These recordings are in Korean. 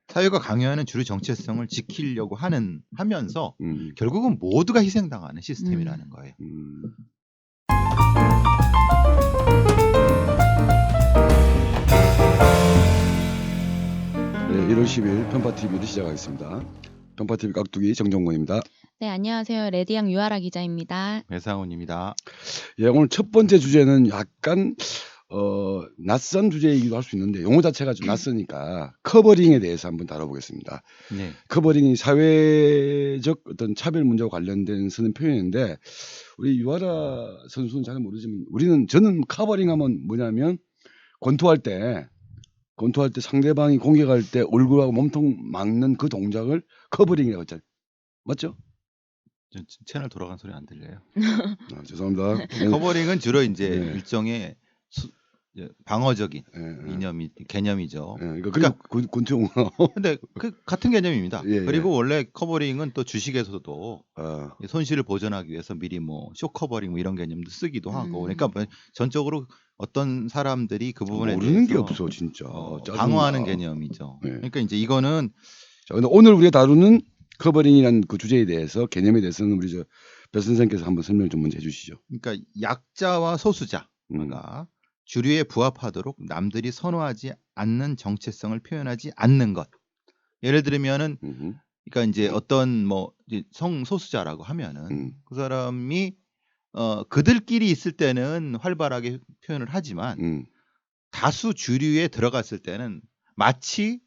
사회가 강요하는 주류 정체성을 지키려고 하면서 음. 결국은 모두가 희생당하는 시스템이라는 거예요. 네, 1월 10일 편파TV를 시작하겠습니다. 편파TV 깍두기 정정권입니다. 네, 안녕하세요. 레디양 유아라 기자입니다. 배상훈입니다. 예, 오늘 첫 번째 주제는 약간 낯선 주제이기도 할 수 있는데 용어 자체가 좀 낯서니까 커버링에 대해서 한번 다뤄보겠습니다. 네. 커버링이 사회적 어떤 차별 문제와 관련된 쓰는 표현인데 우리 유아라 선수는 잘 모르지만 저는 커버링하면 뭐냐면 권투할 때 상대방이 공격할 때 얼굴하고 몸통 막는 그 동작을 커버링이라고 했잖아요. 맞죠? 채널 돌아간 소리 안 들려요. 죄송합니다. 커버링은 주로 이제 네. 일종의 방어적인 개념이죠. 그러니까 권투 용어. 근데 그 같은 개념입니다. 예, 그리고 원래 커버링은 또 주식에서도 손실을 보전하기 위해서 미리 뭐 쇼 커버링 뭐 이런 개념도 쓰기도 하고, 그러니까 전적으로 어떤 사람들이 그 부분에 모르는 대해서 게 없어 진짜. 방어하는 개념이죠. 네. 그러니까 이제 이거는 자, 근데 오늘 우리가 다루는 커버링이라는 그 주제에 대해서 개념에 대해서는 우리 배 선생님께서 한번 설명 좀 먼저 해주시죠. 그러니까 약자와 소수자가 주류에 부합하도록 남들이 선호하지 않는 정체성을 표현하지 않는 것. 예를 들면은 그러니까 이제 어떤 뭐 성소수자라고 하면은 그 사람이 그들끼리 있을 때는 활발하게 표현을 하지만 다수 주류에 들어갔을 때는 마치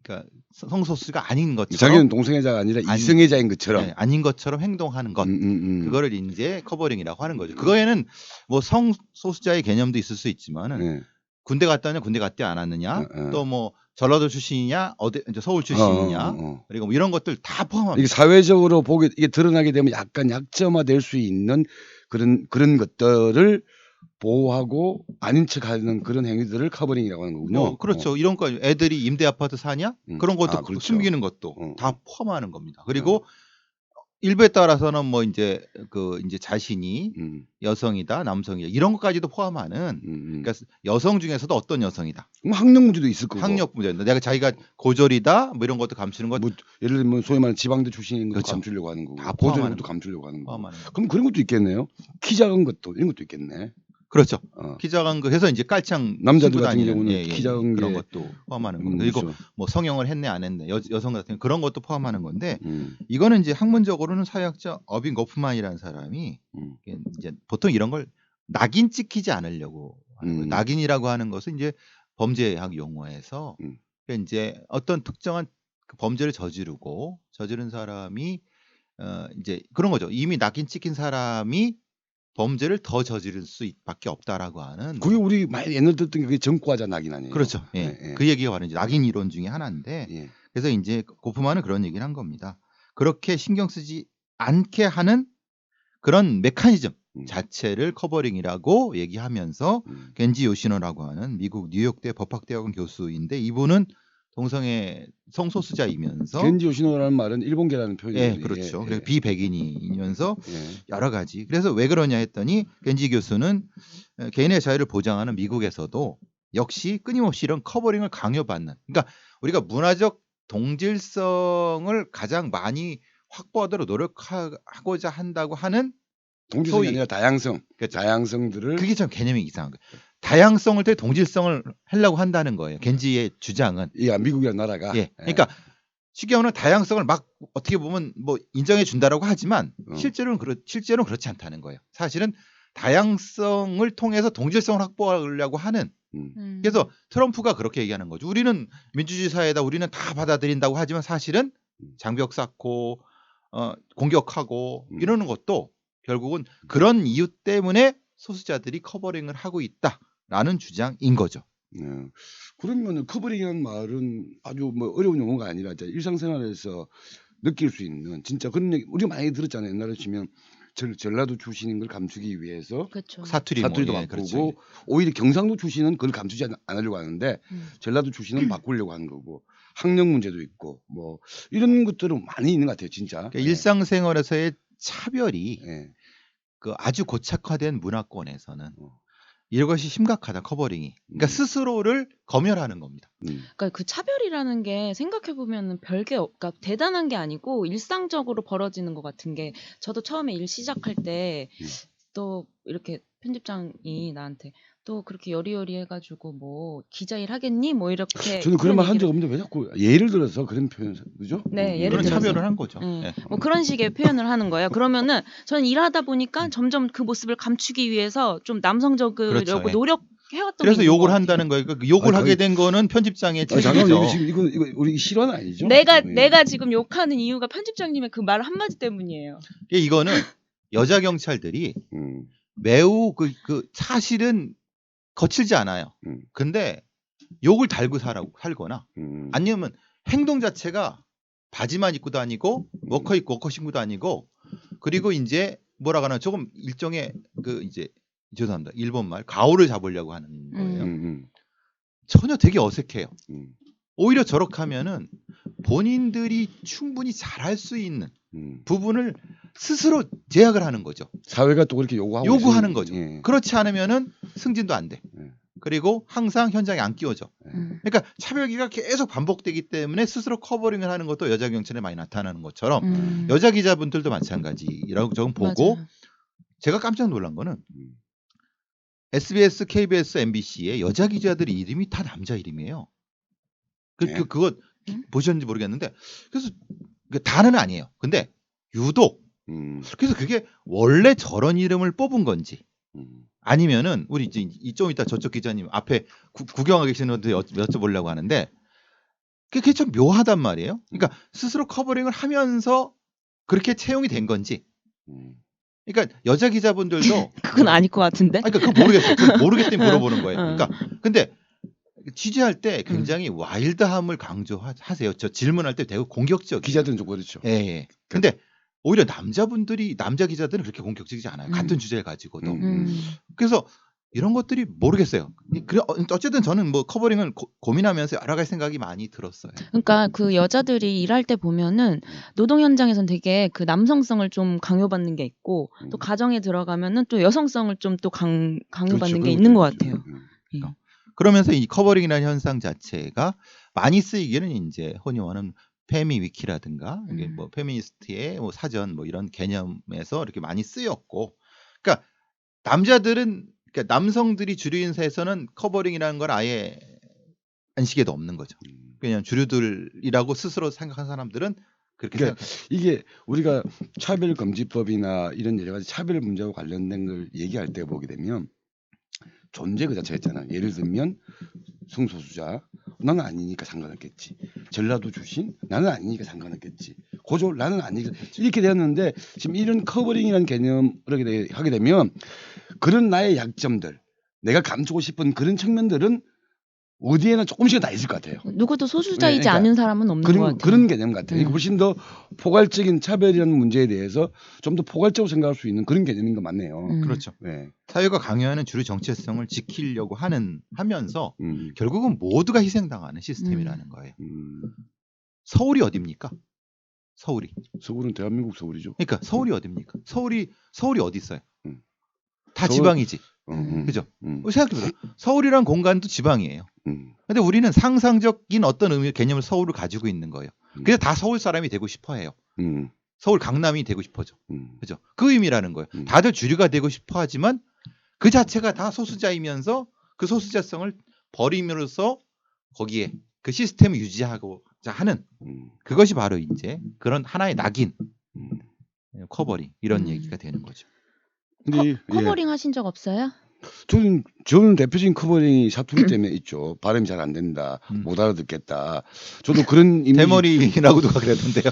그러니까 성소수가 아닌 것처럼 자기는 동성애자가 아니라 이성애자인 것처럼 아닌 것처럼 행동하는 것. 그거를 이제 커버링이라고 하는 거죠. 그거에는 뭐 성소수자의 개념도 있을 수 있지만은 군대 갔다 왔냐 군대 갔지 않았느냐 또 뭐 전라도 출신이냐 이제 서울 출신이냐 그리고 뭐 이런 것들 다 포함합니다. 이게 사회적으로 이게 드러나게 되면 약간 약점화될 수 있는 그런 것들을 보호하고 아닌 척하는 그런 행위들을 커버링이라고 하는 거군요. 그렇죠. 이런 거 애들이 임대 아파트 사냐 그런 것도 그렇죠. 숨기는 것도 다 포함하는 겁니다. 그리고 일부에 따라서는 뭐 이제 이제 자신이 여성이다, 남성이다 이런 것까지도 포함하는 그러니까 여성 중에서도 어떤 여성이다. 학력 문제도 있을 거고. 학력 문제인데 내가 자기가 고졸이다 뭐 이런 것도 감추는 것. 뭐 예를 들면 소위 말하는 지방대 출신인 것도 그렇죠. 감추려고 하는 거고. 다 고졸인 것도 감추려고 하는 거고. 포함하는 그럼 그런 것도 있겠네요. 키 작은 것도 이런 것도 있겠네. 그렇죠. 키 작은 거 해서 이제 깔창 남자들 같은 경우는 키 작은 그런 게 것도 포함하는 겁니다. 그리고 그렇죠. 뭐 성형을 했네 안 했네 여성 같은 그런 것도 포함하는 건데 이거는 이제 학문적으로는 사회학자 어빙 고프만이라는 사람이 이제 보통 이런 걸 낙인 찍히지 않으려고 하는 거예요. 낙인이라고 하는 것은 이제 범죄학 용어에서 이제 어떤 특정한 그 범죄를 저지른 사람이 이제 그런 거죠. 이미 낙인 찍힌 사람이 범죄를 더 저지를 수밖에 없다라고 하는. 그게 우리 많이 옛날 듣던 게 전과자 낙인 아니에요? 그렇죠. 예. 그 얘기가 바로 이제 낙인 이론 중에 하나인데 그래서 이제 고프만은 그런 얘기를 한 겁니다. 그렇게 신경 쓰지 않게 하는 그런 메커니즘 자체를 커버링이라고 얘기하면서 겐지 요시노라고 하는 미국 뉴욕대 법학대학원 교수인데 이분은 동성애 성소수자이면서 겐지 요시노라는 말은 일본계라는 표현이에요. 그렇죠. 그리고 비백인이면서 여러 가지. 그래서 왜 그러냐 했더니 겐지 교수는 개인의 자유를 보장하는 미국에서도 역시 끊임없이 이런 커버링을 강요받는. 그러니까 우리가 문화적 동질성을 가장 많이 확보하도록 노력하고자 한다고 하는 동질성이 아니라 다양성. 그러니까 다양성들을 그게 참 개념이 이상한 거예요. 다양성을 때 동질성을 하려고 한다는 거예요. 겐지의 주장은. 미국이라는 나라가. 그러니까 쉽게 말하면 다양성을 막 어떻게 보면 뭐 인정해 준다라고 하지만 실제로는 그렇지 않다는 거예요. 사실은 다양성을 통해서 동질성을 확보하려고 하는. 그래서 트럼프가 그렇게 얘기하는 거죠. 우리는 민주주의 사회다. 우리는 다 받아들인다고 하지만 사실은 장벽 쌓고 공격하고 이러는 것도 결국은 그런 이유 때문에 소수자들이 커버링을 하고 있다라는 주장인 거죠. 그러면 커버링이라는 말은 아주 뭐 어려운 용어가 아니라 일상생활에서 느낄 수 있는 진짜 그런 얘기 우리가 많이 들었잖아요. 옛날에 치면 전라도 출신인 걸 감추기 위해서 그렇죠. 사투리도 바꾸고 그렇죠. 오히려 경상도 출신은 그걸 감추지 않으려고 하는데 전라도 출신은 바꾸려고 하는 거고 학력 문제도 있고 뭐 이런 것들은 많이 있는 것 같아요. 진짜. 그러니까 일상생활에서의 차별이 그 아주 고착화된 문화권에서는 이것이 심각하다 커버링이. 그러니까 스스로를 검열하는 겁니다. 그러니까 그 차별이라는 게 생각해 보면은 별게 그러니까 대단한 게 아니고 일상적으로 벌어지는 것 같은 게 저도 처음에 일 시작할 때 또 이렇게 편집장이 나한테 또 그렇게 여리여리 해가지고 뭐 기자 일 하겠니? 뭐 이렇게 저는 그런 말 한 적 얘기를- 없는데 왜 자꾸 예를 들어서 그런 표현 그죠? 네, 예를 그런 들어서. 차별을 한 거죠. 네. 네. 뭐 그런 식의 표현을 하는 거예요. 그러면은 저는 일하다 보니까 점점 그 모습을 감추기 위해서 좀 남성적이려고 그렇죠. 예. 노력해왔던 그래서 게 있는 욕을 것 한다는 거예요. 그 욕을 아, 하게 거의- 된 거는 편집장의 잠깐만 책임이죠. 이거 지금 이거 우리 실화는 아니죠? 내가 지금 욕하는 이유가 편집장님의 그 말 한마디 때문이에요. 이거는 여자 경찰들이 음, 매우 그 사실은 거칠지 않아요. 근데 욕을 달고 살거나 아니면 행동 자체가 바지만 입고 다니고 워커 입고 워커 신고 다니고 그리고 이제 뭐라 하나 조금 일종의 그 이제 죄송합니다. 일본 말 가오를 잡으려고 하는 거예요. 전혀 되게 어색해요. 오히려 저렇게 하면은 본인들이 충분히 잘할 수 있는 부분을 스스로 제약을 하는 거죠. 사회가 또 그렇게 요구하는 있으니, 거죠. 예. 그렇지 않으면은 승진도 안 돼. 그리고 항상 현장에 안 끼워져. 그러니까 차별기가 계속 반복되기 때문에 스스로 커버링을 하는 것도 여자 경찰에 많이 나타나는 것처럼 여자 기자분들도 마찬가지라고 저는 보고 맞아요. 제가 깜짝 놀란 거는 SBS, KBS, MBC의 여자 기자들의 이름이 다 남자 이름이에요. 네. 그거 보셨는지 모르겠는데 그래서 다는 아니에요. 근데 유독 그래서 그게 원래 저런 이름을 뽑은 건지 아니면은 우리 좀 이따 저쪽 기자님 앞에 구경하고 계시는 분들 여쭤보려고 하는데 그게 좀 묘하단 말이에요. 그러니까 스스로 커버링을 하면서 그렇게 채용이 된 건지. 그러니까 여자 기자분들도 그건 아닐 것 같은데. 그러니까 그거 모르겠어요. 그거 모르기 때문에 물어보는 거예요. 어. 그러니까 근데 취재할 때 굉장히 와일드함을 강조하세요. 저 질문할 때 되게 공격적. 기자들은 좀 그렇죠. 예, 예. 근데 오히려 남자 기자들은 그렇게 공격적이지 않아요. 같은 주제를 가지고도. 그래서 이런 것들이 모르겠어요. 어쨌든 저는 뭐 커버링을 고민하면서 알아갈 생각이 많이 들었어요. 그러니까 그 여자들이 일할 때 보면은 노동 현장에선 되게 그 남성성을 좀 강요받는 게 있고 또 가정에 들어가면은 또 여성성을 좀 또 강요받는 그렇죠. 게 있는 것 같아요. 그러면서 이 커버링이라는 현상 자체가 많이 쓰이기는 이제 흔히 말하는 페미 위키라든가 이게 뭐 페미니스트의 뭐 사전 뭐 이런 개념에서 이렇게 많이 쓰였고, 그러니까 그러니까 남성들이 주류 인사에서는 커버링이라는 걸 아예 안식에도 없는 거죠. 그냥 주류들이라고 스스로 생각한 사람들은 그렇게 그러니까 생각해요. 이게 우리가 차별금지법이나 이런 여러 가지 차별 문제와 관련된 걸 얘기할 때 보게 되면 존재 그 자체가 있잖아. 예를 들면 성소수자 나는 아니니까 상관없겠지. 전라도 출신 나는 아니니까 상관없겠지. 고졸 나는 아니니까 이렇게 되었는데 지금 이런 커버링이라는 개념을 하게 되면 그런 나의 약점들 내가 감추고 싶은 그런 측면들은 어디에나 조금씩은 다 있을 것 같아요. 누구도 소수자이지 그러니까 않은 사람은 없는 것 같아요. 그런 개념 같아요. 이거 훨씬 더 포괄적인 차별이라는 문제에 대해서 좀 더 포괄적으로 생각할 수 있는 그런 개념인 거 맞네요. 그렇죠. 네. 사회가 강요하는 주류 정체성을 지키려고 하면서 결국은 모두가 희생당하는 시스템이라는 거예요. 서울이 어딥니까? 서울은 대한민국 서울이죠. 그러니까 서울이 어딥니까? 서울이 어디 있어요? 다 서울- 지방이지. 그죠? 생각해보세요. 서울이란 공간도 지방이에요. 근데 우리는 상상적인 어떤 개념을 서울을 가지고 있는 거예요. 그래서 다 서울 사람이 되고 싶어 해요. 서울 강남이 되고 싶어져. 그죠? 그 의미라는 거예요. 다들 주류가 되고 싶어 하지만 그 자체가 다 소수자이면서 그 소수자성을 버림으로써 거기에 그 시스템을 유지하고자 하는 그것이 바로 이제 그런 하나의 낙인, 커버링 이런 얘기가 되는 거죠. 근데 커버링 하신 적 없어요? 저는 대표적인 커버링이 사투리 때문에 있죠. 발음이 잘 안 된다. 못 알아듣겠다. 저도 그런 이미지 대머리라고 누가 그랬던데요.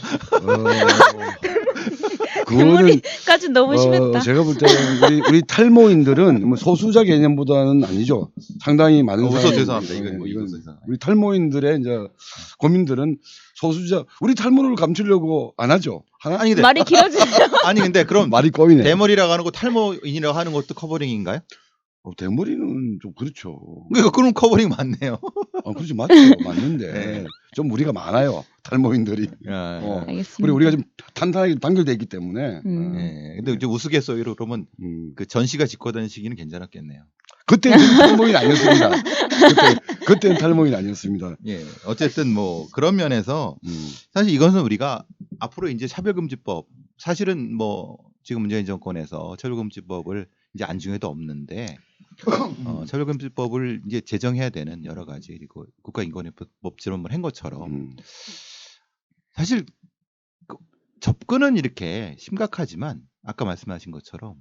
그거는 까지 너무 심했다. 제가 볼 때는 우리 탈모인들은 뭐 소수자 개념보다는 아니죠. 상당히 많은 웃어 사람이 죄송합니다. 이건 이건 우리 탈모인들의 이제 고민들은 소수자 우리 탈모를 감추려고 안 하죠. 아니 근데 말이 길어지죠. 아니 근데 그럼 말이 꼬이네. 대머리라고 하는 거 탈모인이라고 하는 것도 커버링인가요? 대머리는 좀 그렇죠. 그러니까 그럼 커버링 맞네요. 그렇지 맞죠. 맞는데 네. 좀 무리가 많아요. 탈모인들이. 알겠습니다. 그리고 우리가 좀 탄탄하게 단결돼 있기 때문에. 네. 근데 이제 우스갯소리로 그러면 그 전시가 집권하는 시기는 괜찮았겠네요. 그때는 탈모인 아니었습니다. 그때는 탈모인 아니었습니다. 예. 어쨌든 뭐 그런 면에서 사실 이것은 우리가 앞으로 이제 차별금지법 사실은 뭐 지금 문재인 정권에서 차별금지법을 이제 안중에도 없는데 차별금지법을 이제 제정해야 되는 여러 가지 그리고 국가인권법 제정을 한 것처럼 사실 접근은 이렇게 심각하지만 아까 말씀하신 것처럼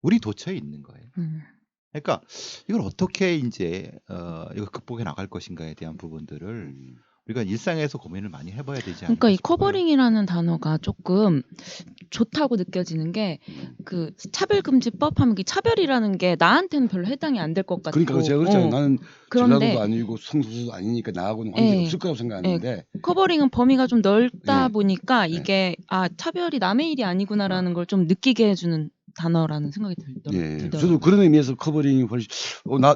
우리 도처에 있는 거예요. 그러니까 이걸 어떻게 이제 이거 극복해 나갈 것인가에 대한 부분들을 우리가 일상에서 고민을 많이 해봐야 되지 않을까 그러니까 이 싶어요. 커버링이라는 단어가 조금 좋다고 느껴지는 게 그 차별금지법 하면 이 차별이라는 게 나한테는 별로 해당이 안 될 것 같고. 그러니까 제가 그렇잖아요. 나는 그런데 전라도도 아니고 성소수도 아니니까 나하고는 관계가 없을 거라고 생각하는데 커버링은 범위가 좀 넓다 네. 보니까 이게 차별이 남의 일이 아니구나라는 걸 좀 느끼게 해주는 단어라는 생각이 들더라고요. 저도 그런 의미에서 커버링이 훨씬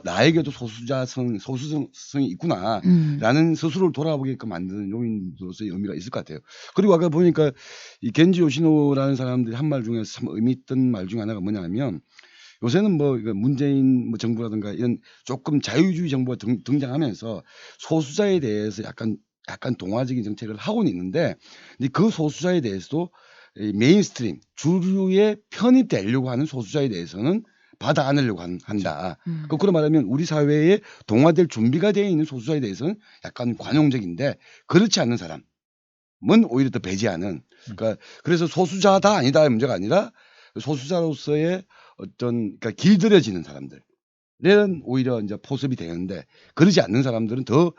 나에게도 소수성이 있구나라는 스스로를 돌아보게끔 만드는 요인으로서의 의미가 있을 것 같아요. 그리고 아까 보니까 이 겐지 요시노라는 사람들이 한 말 중에 참 의미 있던 말 중에 하나가 뭐냐면 요새는 뭐 문재인 정부라든가 이런 조금 자유주의 정부가 등장하면서 소수자에 대해서 약간 동화적인 정책을 하고는 있는데 그 소수자에 대해서도 이 메인스트림 주류에 편입되려고 하는 소수자에 대해서는 받아 안으려고 한다. 거꾸로 말하면 우리 사회에 동화될 준비가 되어 있는 소수자에 대해서는 약간 관용적인데 그렇지 않는 사람은 오히려 더 배제하는. 그러니까 그래서 소수자다 아니다의 문제가 아니라 소수자로서의 어떤 그러니까 길들여지는 사람들. 는 오히려 이제 포섭이 되는데 그러지 않는 사람들은 더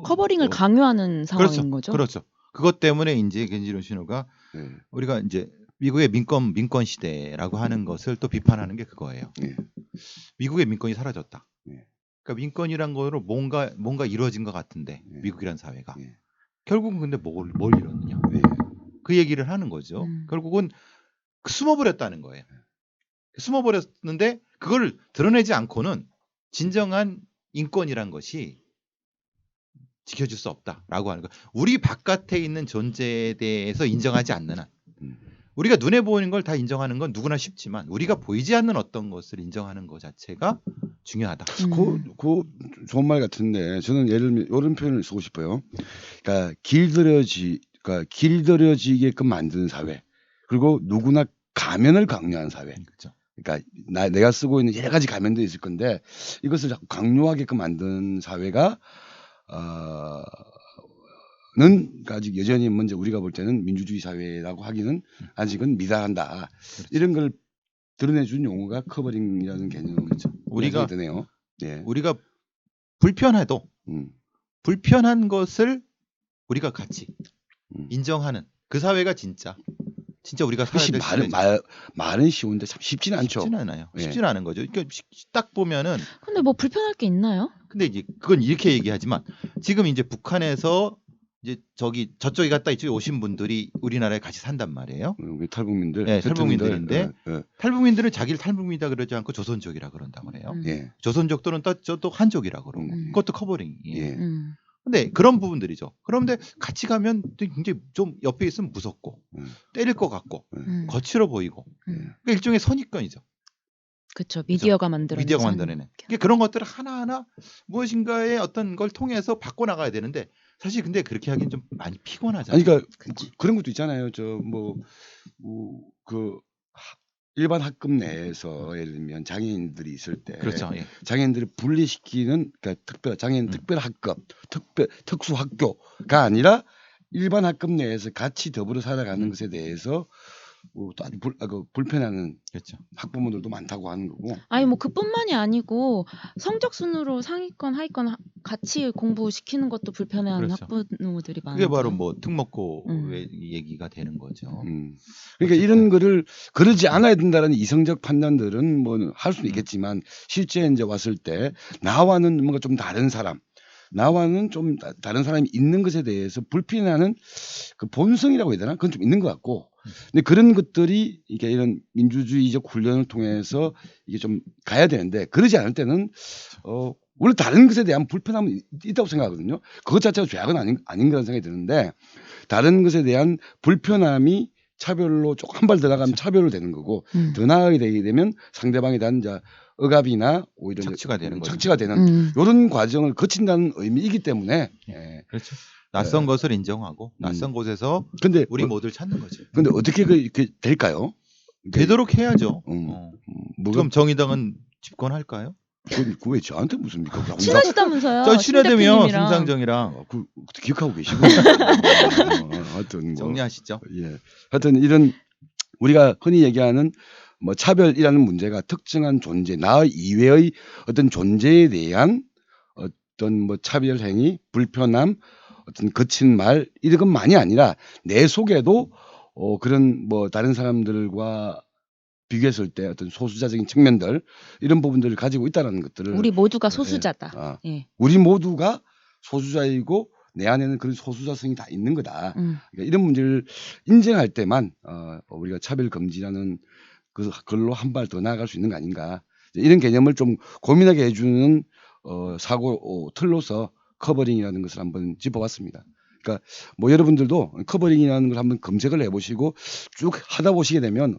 커버링을 강요하는 상황인 거죠. 그렇죠. 그것 때문에 이제 겐지 요시노가 우리가 이제 미국의 민권 시대라고 하는 것을 또 비판하는 게 그거예요. 미국의 민권이 사라졌다. 그러니까 민권이란 거로 뭔가 이루어진 것 같은데 미국이란 사회가 결국은 근데 뭘 이뤘느냐. 그 얘기를 하는 거죠. 결국은 숨어버렸다는 거예요. 숨어버렸는데 그걸 드러내지 않고는 진정한 인권이란 것이 지켜줄 수 없다라고 하는 거. 우리 바깥에 있는 존재에 대해서 인정하지 않는 한 우리가 눈에 보이는 걸 다 인정하는 건 누구나 쉽지만 우리가 보이지 않는 어떤 것을 인정하는 것 자체가 중요하다. 그 좋은 말 같은데 저는 예를 들면 이런 표현을 쓰고 싶어요. 그러니까 길들여지게끔 만드는 사회 그리고 누구나 가면을 강요하는 사회. 그렇죠. 그러니까 내가 쓰고 있는 여러 가지 가면도 있을 건데 이것을 자꾸 강요하게끔 만드는 사회가 는 아직 여전히 먼저 우리가 볼 때는 민주주의 사회라고 하기는 아직은 미달한다. 그렇죠. 이런 걸 드러내준 용어가 커버링이라는 개념. 그렇죠. 우리가 되네요. 우리가 불편해도 불편한 것을 우리가 같이 인정하는 그 사회가 진짜 우리가 살아야 될 말은 쉬운데 참 쉽지는 않죠. 쉽지는 않아요. 쉽지는 않은 거죠. 그러니까 딱 보면은 근데 뭐 불편할 게 있나요? 근데 이제 그건 이렇게 얘기하지만 지금 이제 북한에서 이제 저쪽에 갔다 이쪽에 오신 분들이 우리나라에 같이 산단 말이에요. 탈북민들. 네, 탈북민들인데 탈북민들은 자기를 탈북민이다 그러지 않고 조선족이라 그런다고 그래요. 조선족들은 또 한족이라 그러고 그것도 커버링이에요. 근데 그런 부분들이죠. 그런데 같이 가면 굉장히 좀 옆에 있으면 무섭고 때릴 것 같고 거칠어 보이고 그러니까 일종의 선입견이죠. 그렇죠. 미디어가 만들어내는. 그러니까 그런 것들을 하나하나 무엇인가의 어떤 걸 통해서 바꿔 나가야 되는데 사실 근데 그렇게 하기엔 좀 많이 피곤하잖아요. 그러니까 그런 것도 있잖아요. 그 일반 학급 내에서 예를 들면 장애인들이 있을 때 그렇죠. 장애인들을 분리시키는 그러니까 장애인 특별 학급, 특수 학교가 아니라 일반 학급 내에서 같이 더불어 살아가는 것에 대해서 또 아주 불편해하는 그렇죠. 학부모들도 많다고 하는 거고. 아니 뭐 그뿐만이 아니고 성적 순으로 상위권 하위권 같이 공부시키는 것도 불편해하는 그렇죠. 학부모들이 많아요. 그게 바로 뭐 특목고 얘기가 되는 거죠. 그러니까 이런 거를 그러지 않아야 된다는 이성적 판단들은 뭐 할 수는 있겠지만 실제 이제 왔을 때 나와는 뭔가 좀 다른 사람. 나와는 좀 다른 사람이 있는 것에 대해서 불편해하는 그 본성이라고 해야 되나? 그건 좀 있는 것 같고. 근데 그런 것들이 이게 이런 민주주의적 훈련을 통해서 이게 좀 가야 되는데 그러지 않을 때는 원래 다른 것에 대한 불편함은 있다고 생각하거든요. 그것 자체가 죄악은 아닌 그런 생각이 드는데 다른 것에 대한 불편함이 차별로 조금 한 발 들어가면 차별로 되는 거고 더 나아가게 되게 되면 상대방에 대한 억압이나 오히려 착취가 되는 거죠. 착취가 되는 이런 과정을 거친다는 의미이기 때문에 그렇죠. 낯선 것을 인정하고 낯선 곳에서 근데 우리 모두를 찾는 거죠. 근데 어떻게 그 될까요? 되도록 해야죠. 뭐가 그럼 정의당은 집권할까요? 그왜 저한테 묻습니까? 친하시다면서요. 저 친하다며 대표님이랑. 심상정이랑 그 기억하고 계시고 하여튼 뭐, 정리하시죠. 예. 하여튼 이런 우리가 흔히 얘기하는 뭐 차별이라는 문제가 특정한 존재, 나 이외의 어떤 존재에 대한 어떤 뭐 차별 행위, 불편함, 어떤 거친 말 이런 것만이 아니라 내 속에도 그런 뭐 다른 사람들과 비교했을 때 어떤 소수자적인 측면들 이런 부분들을 가지고 있다는 것들을 우리 모두가 소수자다. 예. 우리 모두가 소수자이고 내 안에는 그런 소수자성이 다 있는 거다. 그러니까 이런 문제를 인정할 때만 우리가 차별 금지라는 그걸로 한 발 더 나아갈 수 있는 거 아닌가. 이런 개념을 좀 고민하게 해주는 사고 틀로서 커버링이라는 것을 한번 짚어봤습니다. 그러니까 뭐 여러분들도 커버링이라는 걸 한번 검색을 해보시고 쭉 하다 보시게 되면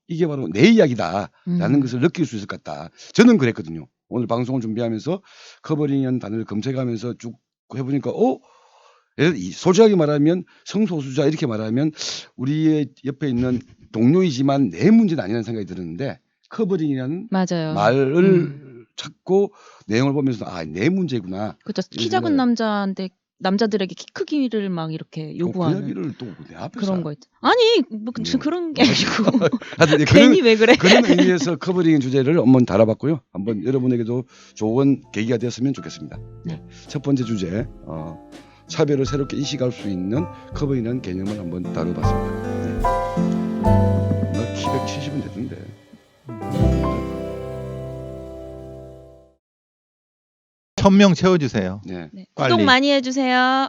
이게 바로 내 이야기다라는 것을 느낄 수 있을 것 같다. 저는 그랬거든요. 오늘 방송을 준비하면서 커버링이라는 단어를 검색하면서 쭉 해보니까 솔직하게 말하면 성소수자 이렇게 말하면 우리의 옆에 있는 동료이지만 내 문제는 아니라는 생각이 들었는데 커버링이라는 맞아요. 말을 찾고 내용을 보면서 내 문제구나. 그렇죠. 키 작은 남자들에게 키 크기를 막 이렇게 요구하는 그 이야기를 또 내 앞에서 그런 거 있죠. 아니 뭐 그런 게 아니고 하여튼 괜히 왜 그래? 그런 의미에서 커버링 주제를 한번 다뤄봤고요. 한번 여러분에게도 좋은 계기가 되었으면 좋겠습니다. 네. 첫 번째 주제 차별을 새롭게 인식할 수 있는 커버링이라는 개념을 한번 다뤄봤습니다. 나 키 170은 됐는데. 천명 채워주세요. 네. 네. 빨리. 구독 많이 해주세요.